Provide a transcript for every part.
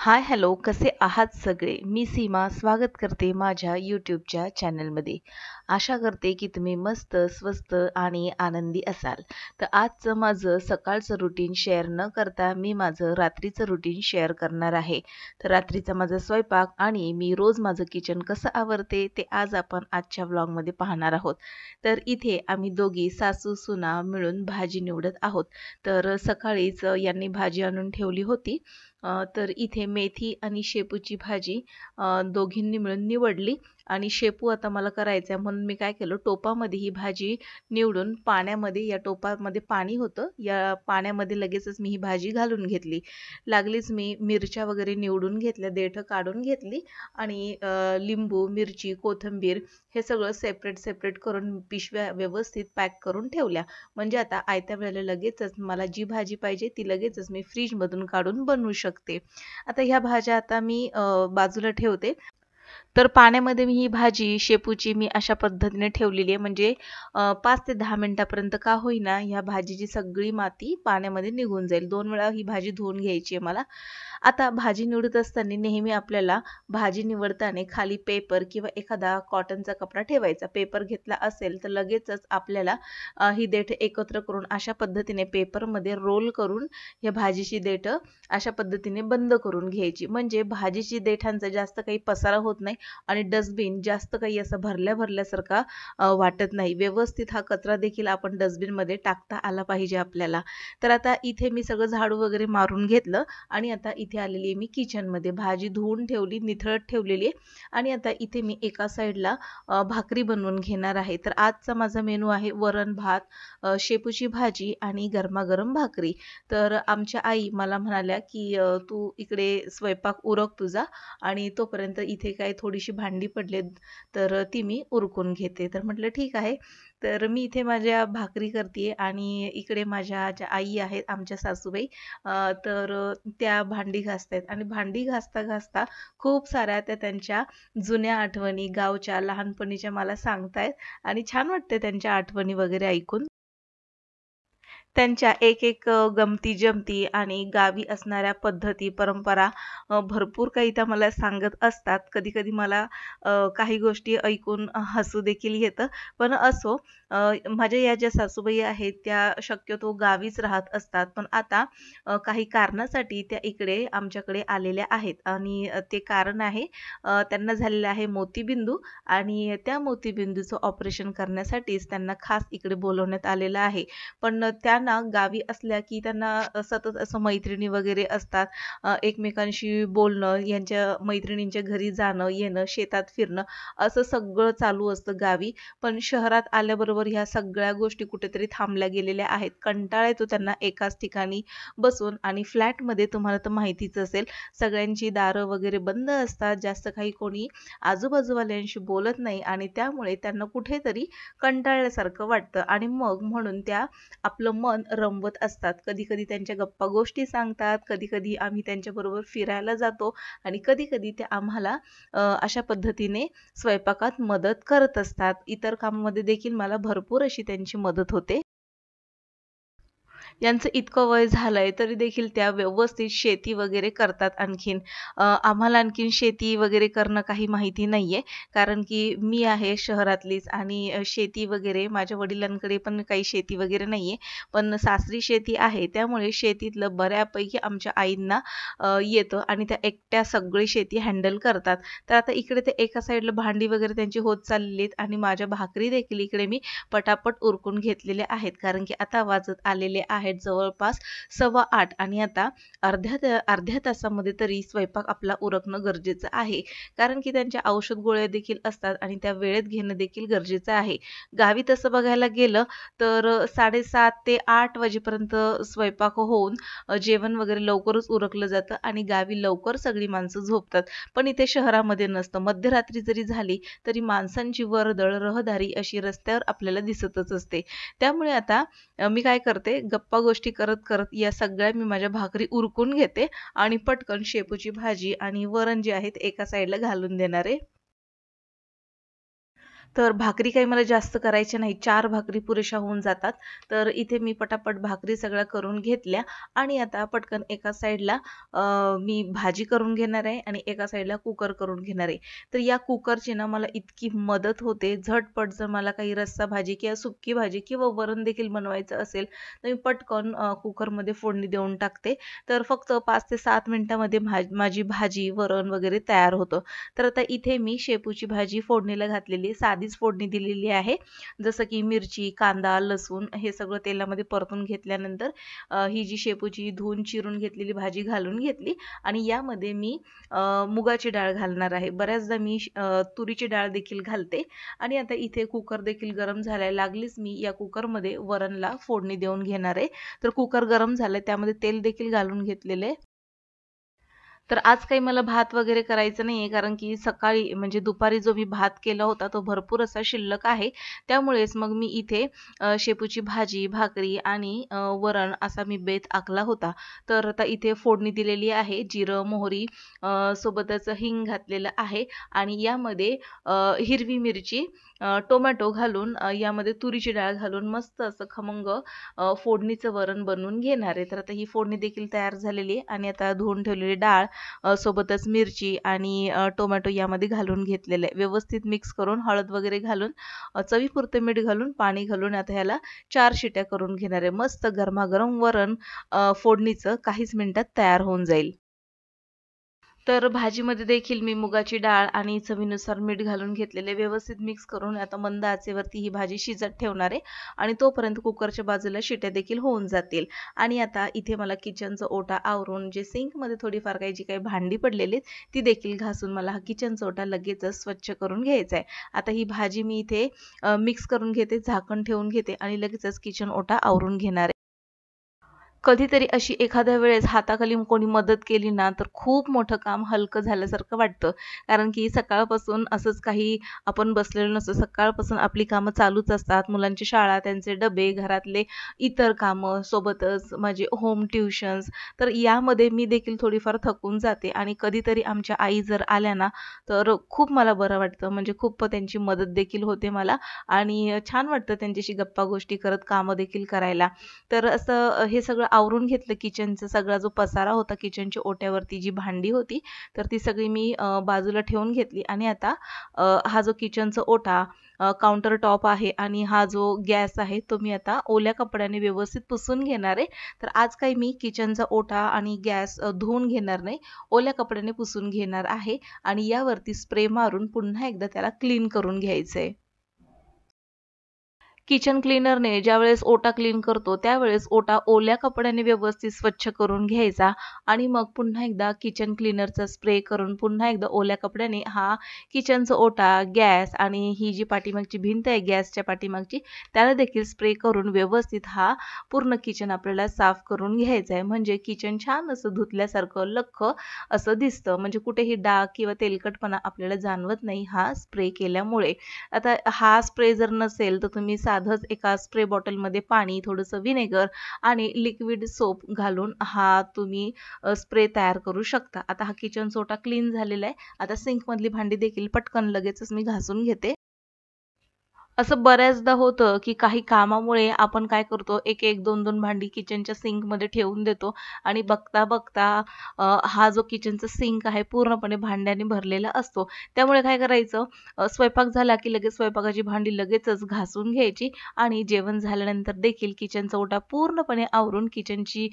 Hi hello कसे आहात सगळे. मी सीमा स्वागत करते माझ्या यूट्यूबच्या चॅनलमध्ये. आशा करते की तुम्ही मस्त स्वस्त आणि आनंदी असाल. तर आजचं माझं सकाळचं रुटीन शेअर न करता मी माझं रात्रीचं रुटीन शेअर करणार आहे. तर रात्रीचा माझा स्वयंपाक आणि मी रोज माझं किचन कसं आवरते ते आज आपण आजच्या व्लॉगमध्ये पाहणार आहोत. तर इथे आम्ही दोघी सासू सुना मिळून भाजी निवडत आहोत. तर सकाळीच यांनी भाजी आणून ठेवली होती. तर इथे मेथी आणि शेपूची भाजी दोघींनी मिळून निवडली आणि शेपू आता मला करायचा आहे म्हणून मी काय केलं, टोपामध्ये ही भाजी निवडून पाण्यामध्ये, या टोपामध्ये पाणी होतं, या पाण्यामध्ये लगेचच मी ही भाजी घालून घेतली. लागलीच मी मिरच्या वगैरे निवडून घेतल्या, देठं काढून घेतली आणि लिंबू, मिरची, कोथिंबीर हे सगळं सेपरेट सेपरेट करून पिशव्या व्यवस्थित पॅक करून ठेवल्या. म्हणजे आता आयत्या वेळेला लगेचच मला जी भाजी पाहिजे ती लगेचच मी फ्रीजमधून काढून बनवू शकते. आता ह्या भाज्या आता मी बाजूला ठेवते. तर पाण्यामध्ये मी ही भाजी शेपूची मी अशा पद्धतीने ठेवलेली आहे, म्हणजे 5 ते 10 मिनिटापर्यंत का होईना ह्या भाजीची सगळी माती पाण्यामध्ये निघून जाईल. 2 वेळा ही भाजी धुवून घ्यायची आहे मला. आता भाजी निवडत असताना नेहमी आपल्याला भाजी निवडताना खाली पेपर किंवा एखादा कॉटनचा कपडा ठेवायचा. पेपर घेतला असेल तर लगेचच आपल्याला ही देठं एकत्र करून अशा पद्धतीने पेपरमध्ये रोल करून या भाजीची देठं अशा पद्धतीने बंद करून घ्यायची. म्हणजे भाजीची देठांचा जास्त काही पसारा होत नाही आणि डस्टबिन जास्त काही असं भरल्यासारखा वाटत नाही. व्यवस्थित हा कचरा देखील आपण डस्टबिनमध्ये टाकता आला पाहिजे आपल्याला. तर आता इथे मी सगळं झाडू वगैरे मारून घेतलं आणि आता इथे आलेली आहे मी किचनमध्ये. भाजी धुवून ठेवली, निथळत ठेवलेली आहे आणि आता इथे मी एका साईडला भाकरी बनवून घेणार आहे. तर आजचा माझा मेनू आहे वरण भात, शेपूची भाजी आणि गरमागरम भाकरी. तर आमच्या आई मला म्हणाल्या की तू इकडे स्वयंपाक उरक तुझा आणि तोपर्यंत इथे काय थोडीशी भांडी पडलेत तर ती मी उरकून घेते. तर म्हटलं ठीक आहे. तर मी इथे माझ्या भाकरी करते आणि इकडे माझ्या ज्या आई आहेत आमच्या सासूबाई, तर त्या भांडी घासतायत आणि भांडी घासता घासता खूप साऱ्या त्या त्यांच्या जुन्या आठवणी गावच्या लहानपणीच्या मला सांगतायत आणि छान वाटते त्यांच्या आठवणी वगैरे ऐकून. त्यांच्या एक गमती-जमती आणि गावी असणाऱ्या पद्धती, परंपरा भरपूर काही त्या मला सांगत असतात. कधी-कधी मला काही गोष्टी ऐकून हसू देखील येतं. पण असो, माझ्या या ज्या सासूबाई आहेत त्या शक्यतो गावीच राहत असतात. पण आता काही कारणासाठी त्या इकडे आमच्याकडे आलेल्या आहेत आणि ते कारण आहे, त्यांना झालेलं आहे मोतीबिंदू आणि त्या मोतीबिंदूचं ऑपरेशन करण्यासाठीच त्यांना खास इकडे बोलवण्यात आलेलं आहे. पण त्या ना गावी असल्या की त्यांना सतत असं मैत्रिणी वगैरे असतात. एकमेकांशी बोलणं, यांच्या मैत्रिणींच्या घरी जाणं, येणं, शेतात फिरणं असं सगळं चालू असतं गावी. पण शहरात आल्याबरोबर ह्या सगळ्या गोष्टी कुठेतरी थांबल्या गेलेल्या आहेत. कंटाळा येतो त्यांना एकाच ठिकाणी बसून आणि फ्लॅटमध्ये तुम्हाला तर माहितीच असेल, सगळ्यांची दारं वगैरे बंद असतात. जास्त काही कोणी आजूबाजूवाल्यांशी बोलत नाही आणि त्यामुळे त्यांना कुठेतरी कंटाळल्यासारखं वाटतं आणि मग म्हणून त्या आपलं मन रमवत असतात. कधी-कधी त्यांच्या गप्पा गोष्टी सांगतात, कधी-कधी आम्ही त्यांच्याबरोबर फिरायला जातो आणि कधी-कधी ते आम्हाला अशा पद्धतीने स्वयंपाकात मदत करत असतात. इतर कामामध्ये देखील मला भरपूर अशी त्यांची मदत होते. यांचं इतकं वय झालंय तरी देखील त्या व्यवस्थित शेती वगैरे करतात आणखीन. आम्हाला आणखीन शेती वगैरे करणं काही माहिती नाहीये. कारण की मी आहे शहरातलीच आणि शेती वगैरे माझ्या वडिलांकडे पण काही शेती वगैरे नाहीये. पण सासरी शेती आहे. त्यामुळे शेतीतलं बऱ्यापैकी आमच्या आईंना येतं आणि त्या एकट्या सगळी शेती हँडल करतात. तर आता इकडे ते एका साईडला भांडी वगैरे त्यांची होत चाललेली आहेत आणि माझ्या भाकरी देखील इकडे मी पटापट उरकून घेतलेल्या आहेत. कारण की आता वाजत आलेले आहेत जवळपास 8:15 आणि आता अर्ध्या तासामध्ये तरी स्वयंपाक आपला उरकणं गरजेचं आहे. कारण की त्यांच्या औषध गोळ्या देखील असतात आणि त्या वेळेत घेणं देखील गरजेचं आहे. गावी तसं बघायला गेलं तर 7:30 ते 8 वाजेपर्यंत स्वयंपाक होऊन जेवण वगैरे लवकरच उरकलं जातं आणि गावी लवकर सगळी माणसं झोपतात. पण इथे शहरामध्ये नसतं. मध्यरात्री जरी झाली तरी माणसांची वर्दळ, रहदारी अशी रस्त्यावर आपल्याला दिसतच असते. त्यामुळे आता मी काय करते, गप्पा गोष्टी करत करत या सगळ्या मी माझ्या भाकरी उरकून घेते आणि पटकन शेपूची भाजी आणि वरण जे आहेत एका साईडला घालून देणार आहे. तर भाकरी काही मला जास्त करायच्या नाही, 4 भाकरी पुरेशा होऊन जातात. तर इथे मी पटापट भाकरी सगळ्या करून घेतल्या आणि आता पटकन एका साईडला मी भाजी करून घेणार आहे आणि एका साईडला कुकर करून घेणार आहे. तर या कुकरची ना मला इतकी मदत होते, झटपट जर मला काही रस्सा भाजी किंवा सुक्की भाजी किंवा वरण देखील बनवायचं असेल, तर मी पटकन कुकरमध्ये फोडणी देऊन टाकते. तर फक्त 5 ते 7 मिनिटामध्ये माझी भाजी, वरण वगैरे तयार होतं. तर आता इथे मी शेपूची भाजी फोडणीला घातलेली आहे, साधीच फोडणी दिलेली आहे. जसं की मिरची, कांदा, लसूण हे सगळं तेलामध्ये परतून घेतल्यानंतर ही जी शेपूची धुवून चिरून घेतलेली भाजी घालून घेतली आणि यामध्ये मी मुगाची डाळ घालणार आहे. बऱ्याचदा मी तुरीची डाळ देखील घालते आणि आता इथे कुकर देखील गरम झालाय. लागलीच मी या कुकरमध्ये वरणला फोडणी देऊन घेणार आहे. तर कुकर गरम झालंय, त्यामध्ये तेल देखील घालून घेतलेले आहे. तर आज काही मला भात वगैरे करायचं नाहीये, कारण की सकाळी म्हणजे दुपारी जो मी भात केला होता तो भरपूर असा शिल्लक आहे. त्यामुळेच मग मी इथे शेपूची भाजी, भाकरी आणि वरण असा मी बेत आखला होता. तर आता इथे फोडणी दिलेली आहे. जिरं, मोहरी सोबतच हिंग घातलेलं आहे आणि यामध्ये हिरवी मिरची, टोमॅटो घालून यामध्ये तुरीची डाळ घालून मस्त असं खमंग फोडणीचं वरण बनवून घेणार आहे. तर आता ही फोडणी देखील तयार झालेली आहे आणि आता धुवून ठेवलेली डाळ सोबतच मिरची आणि टोमॅटो यामध्ये घालून घेतलेलं आहे. व्यवस्थित मिक्स करून हळद वगैरे घालून चवीपुरतं मीठ घालून पाणी घालून आता ह्याला 4 शिट्या करून घेणार आहे. मस्त गरमागरम वरण फोडणीचं काहीच मिनिटात तयार होऊन जाईल. तर भाजीमध्ये देखील मी मुगाची डाळ आणि चवीनुसार मीठ घालून घेतलेले, व्यवस्थित मिक्स करून आता मंद आचेवरती ही भाजी शिजत ठेवणार आहे आणि तोपर्यंत कुकरच्या बाजूला शिट्या देखील होऊन जातील. आणि आता इथे मला किचनचा ओटा आवरून जे सिंकमध्ये थोडीफार काही जी काही भांडी पडलेली ती देखील घासून मला हा किचनचा ओटा लगेचच स्वच्छ करून घ्यायचा आहे. आता ही भाजी मी इथे मिक्स करून घेते, झाकण ठेवून घेते आणि लगेचच किचन ओटा आवरून घेणार आहे. कधीतरी अशी एखाद्या वेळेस हाताखाली कोणी मदत केली ना, तर खूप मोठं काम हलकं झाल्यासारखं वाटतं. कारण की सकाळपासून असंच काही आपण बसलेलो नसतो. सकाळपासून आपली कामं चालूच असतात. मुलांची शाळा, त्यांचे डबे, घरातले इतर कामं, सोबतच माझे होम ट्युशन्स. तर यामध्ये मी देखील थोडीफार थकून जाते आणि कधीतरी आमच्या आई जर आल्या ना, तर खूप मला बरं वाटतं. म्हणजे खूप त्यांची मदत देखील होते मला आणि छान वाटतं त्यांच्याशी गप्पा गोष्टी करत कामं देखील करायला. तर असं हे सगळं आवरून घेतलं किचनचा सगळा जो पसारा होता किचनच्या ओट्यावरती जी भांडी होती, तर ती सगळी मी बाजूला ठेवून घेतली आणि आता हा जो किचनचा ओटा काउंटर टॉप आहे आणि हा जो गॅस आहे तो मी आता ओल्या कपड्याने व्यवस्थित पुसून घेणार आहे. तर आज काही मी किचनचा ओटा आणि गॅस धुवून घेणार नाही, ओल्या कपड्याने पुसून घेणार आहे आणि यावरती स्प्रे मारून पुन्हा एकदा त्याला क्लीन करून घ्यायचंय. किचन क्लीनरने ज्यावेळेस ओटा क्लीन करतो त्यावेळेस ओटा ओल्या कपड्याने व्यवस्थित स्वच्छ करून घ्यायचा आणि मग पुन्हा एकदा किचन क्लीनरचा स्प्रे करून पुन्हा एकदा ओल्या कपड्याने हा किचनचा ओटा, गॅस आणि ही जी पाठीमागची भिंत आहे गॅसच्या पाठीमागची त्याला देखील स्प्रे करून व्यवस्थित हा पूर्ण किचन आपल्याला साफ करून घ्यायचा आहे. म्हणजे किचन छान असं धुतल्यासारखं लख्ख असं दिसतं. म्हणजे कुठेही डाग किंवा तेलकटपणा आपल्याला जाणवत नाही हा स्प्रे केल्यामुळे. आता हा स्प्रे जर नसेल तर तुम्ही साधंच एका स्प्रे बॉटलमध्ये पाणी, थोडंसं व्हिनेगर आणि लिक्विड सोप घालून हा तुम्ही स्प्रे तयार करू शकता. आता हा किचन सोटा क्लीन झालेला आहे. आता सिंकमधली भांडी देखील पटकन लगेचच मी घासून घेते. असं बऱ्याचदा होतं, की काही कामामुळे आपण काय करतो, एक-एक, 2-2 भांडी किचनच्या सिंकमध्ये ठेवून देतो आणि बघता-बघता हा जो किचनचा सिंक आहे पूर्णपणे भांड्याने भरलेला असतो. त्यामुळे काय करायचं, स्वयंपाक झाला की लगेच स्वयंपाकाची भांडी लगेचच घासून घ्यायची आणि जेवण झाल्यानंतर देखील किचनचा ओटा पूर्णपणे आवरून किचनची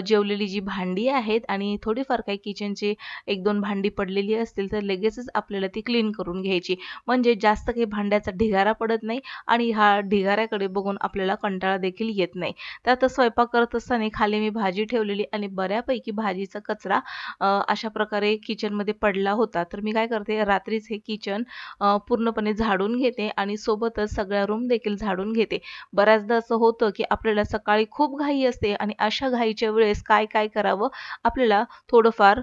जेवलेली जी भांडी आहेत आणि थोडीफार काही किचनची 1-2 भांडी पडलेली असतील, तर लगेचच आपल्याला ती क्लीन करून घ्यायची. म्हणजे जास्त काही भांड्याचा ढिगारा पडत नाही आणि ह्या ढिगाऱ्याकडे बघून आपल्याला कंटाळा देखील येत नाही. तर आता स्वयंपाक करत असताना खाली मी भाजी ठेवलेली आणि बऱ्यापैकी भाजीचा कचरा अशा प्रकारे किचनमध्ये पडला होता. तर मी काय करते, रात्रीच हे किचन पूर्णपणे झाडून घेते आणि सोबतच सगळ्या रूम देखील झाडून घेते. बऱ्याचदा असं होतं, की आपल्याला सकाळी खूप घाई असते आणि अशा घाईच्या वेळेस काय करावं, आपल्याला थोडंफार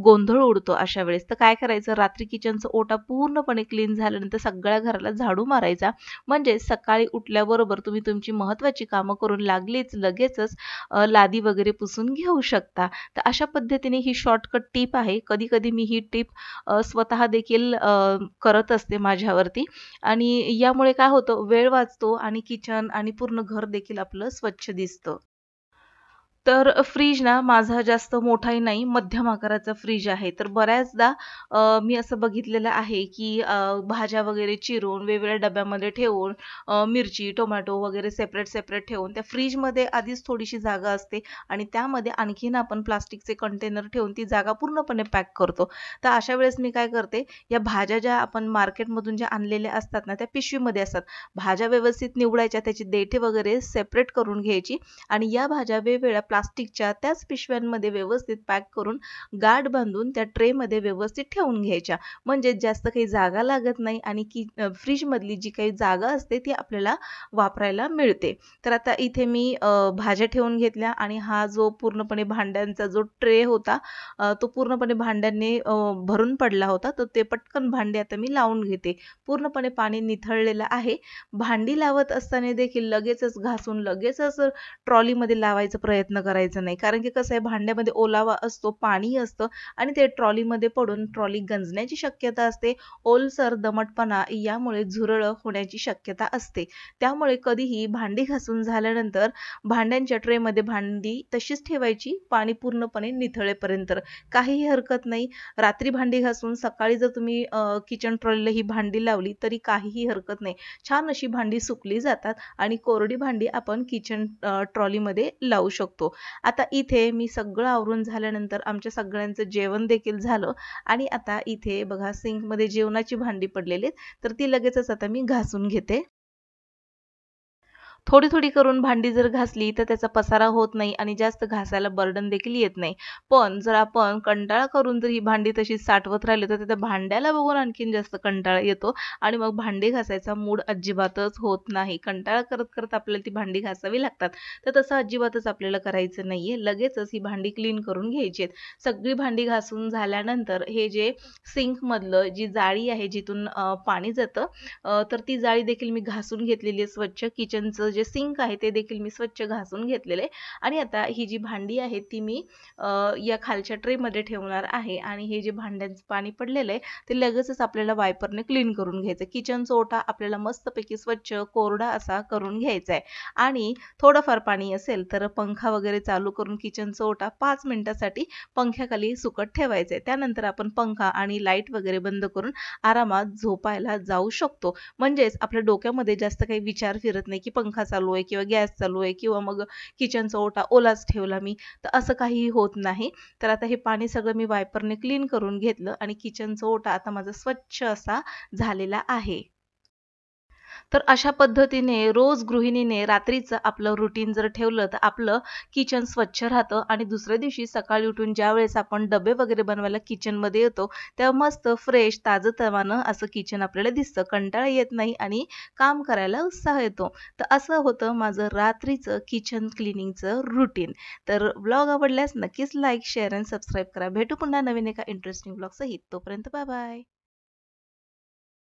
गोंधळ उडतो अशा वेळेस. तर काय करायचं, रात्री किचनचा ओटा पूर्णपणे क्लीन झाल्यानंतर सगळ्या घराला झाडू मारायचा म्हणजे सकाळी उठल्याबरोबर तुम्ही तुमची महत्त्वाची कामं करून लगेचच लादी वगैरे पुसून घेऊ शकता. तर अशा पद्धतीने ही शॉर्टकट टिप आहे. कधी-कधी मी ही टिप स्वतः देखील करत असते माझ्यावरती आणि यामुळे काय होतं वेळ वाचतो आणि किचन आणि पूर्ण घर देखील आपलं स्वच्छ दिसतं. तर फ्रीज ना माझा जास्त मोठाही नाही, मध्यम आकाराचा फ्रीज आहे. तर बऱ्याचदा मी असं बघितलेलं आहे, की भाज्या वगैरे चिरून वेगवेगळ्या डब्यामध्ये ठेवून मिरची, टोमॅटो वगैरे सेपरेट ठेवून त्या फ्रीजमध्ये आधीच थोडीशी जागा असते आणि त्यामध्ये आणखीन आपण प्लास्टिकचे कंटेनर ठेवून ती जागा पूर्णपणे पॅक करतो. तर अशा वेळेस मी काय करते, या भाज्या ज्या आपण मार्केटमधून ज्या आणलेल्या असतात ना, त्या पिशवीमध्ये असतात. भाज्या व्यवस्थित निवडायच्या, त्याची देठे वगैरे सेपरेट करून घ्यायची आणि या भाज्या वेगवेगळ्या प्लास्टिकच्या त्याच पिशव्यांमध्ये व्यवस्थित पॅक करून गाठ बांधून त्या ट्रेमध्ये व्यवस्थित ठेवून घ्यायच्या. म्हणजे जास्त काही जागा लागत नाही आणि फ्रीजमधली जी काही जागा असते ती आपल्याला वापरायला मिळते. तर आता इथे मी भाज्या ठेवून घेतल्या आणि हा जो पूर्णपणे भांड्यांचा जो ट्रे होता तो पूर्णपणे भांड्यांनी भरून पडला होता. तर ते पटकन भांडे आता मी लावून घेते. पूर्णपणे पाणी निथळलेलं आहे. भांडी लावत असताना देखील लगेचच ट्रॉलीमध्ये लावायचा प्रयत्न करायचा नाही. कारण की कसं आहे भांड्यामध्ये ओलावा असतो, पाणी असतं आणि ते ट्रॉलीमध्ये पडून ट्रॉली गंजण्याची शक्यता असते. ओलसर, दमटपणा यामुळे झुरळ होण्याची शक्यता असते. त्यामुळे कधीही भांडी घासून झाल्यानंतर भांड्यांच्या ट्रेमध्ये भांडी तशीच ठेवायची, पाणी पूर्णपणे निथळेपर्यंत. काहीही हरकत नाही. रात्री भांडी घासून सकाळी जर तुम्ही किचन ट्रॉलीला ही भांडी लावली तरी काहीही हरकत नाही. छान अशी भांडी सुकली जातात आणि कोरडी भांडी आपण किचन ट्रॉलीमध्ये लावू शकतो. आता इथे मी सगळं आवरून झाल्यानंतर आमच्या सगळ्यांचं जेवण देखील झालं आणि आता इथे बघा सिंकमध्ये जेवणाची भांडी पडलेली आहेत, तर ती लगेचच आता मी घासून घेते. थोडी-थोडी करून भांडी जर घासली तर त्याचा पसारा होत नाही आणि जास्त घासायला बर्डन देखील येत नाही. पण जर आपण कंटाळा करून जर ही भांडी तशीच साठवत राहिलो तर त्या भांड्याला बघून आणखीन जास्त कंटाळा येतो आणि मग भांडी घासायचा मूड अजिबातच होत नाही. कंटाळा करत आपल्याला ती भांडी घासावी लागतात. तर तसं अजिबातच आपल्याला करायचं नाहीये. लगेचच ही भांडी क्लीन करून घ्यायची आहेत. सगळी भांडी घासून झाल्यानंतर हे जे सिंकमधलं जी जाळी आहे जिथून पाणी जातं तर ती जाळी देखील मी घासून घेतलेली आहे स्वच्छ. किचनचं जे सिंक आहे ते देखील मी स्वच्छ घासून घेतलेले आणि आता ही जी भांडी आहे ती मी या खालच्या ट्रेमध्ये ठेवणार आहे आणि हे जे भांड्यांचं पाणी पडलेलं आहे ते लगेचच आपल्याला वायपरने क्लीन करून घ्यायचं. किचनचा ओटा आपल्याला मस्तपैकी स्वच्छ कोरडा असा करून घ्यायचा आहे आणि थोडंफार पाणी असेल तर पंखा वगैरे चालू करून किचनचा ओटा 5 मिनिटासाठी पंख्याखाली सुकत ठेवायचा आहे. त्यानंतर आपण पंखा आणि लाईट वगैरे बंद करून आरामात झोपायला जाऊ शकतो. म्हणजेच आपल्या डोक्यामध्ये जास्त काही विचार फिरत नाही की पंखा चालू आहे किंवा गॅस चालू आहे किंवा मग किचनचा ओटा ओलाच ठेवला मी, तर असं काहीही होत नाही. तर आता हे पाणी सगळं मी वायपरने क्लीन करून घेतलं आणि किचनचा ओटा आता माझा स्वच्छ असा झालेला आहे. तर अशा पद्धतीने रोज गृहिणीने रात्रीचं आपलं रुटीन जर ठेवलं तर आपलं किचन स्वच्छ राहतं आणि दुसऱ्या दिवशी सकाळी उठून ज्यावेळेस आपण डबे वगैरे बनवायला किचनमध्ये येतो तेव्हा मस्त फ्रेश ताजंतवानं असं किचन आपल्याला दिसतं. कंटाळा येत नाही आणि काम करायला उत्साह येतो. तर असं होतं माझं रात्रीचं किचन क्लिनिंगचं रुटीन. तर ब्लॉग आवडल्यास नक्कीच लाईक, शेअर आणि सबस्क्राईब करा. भेटू पुन्हा नवीन एका इंटरेस्टिंग ब्लॉग सहित. तोपर्यंत बाय बाय.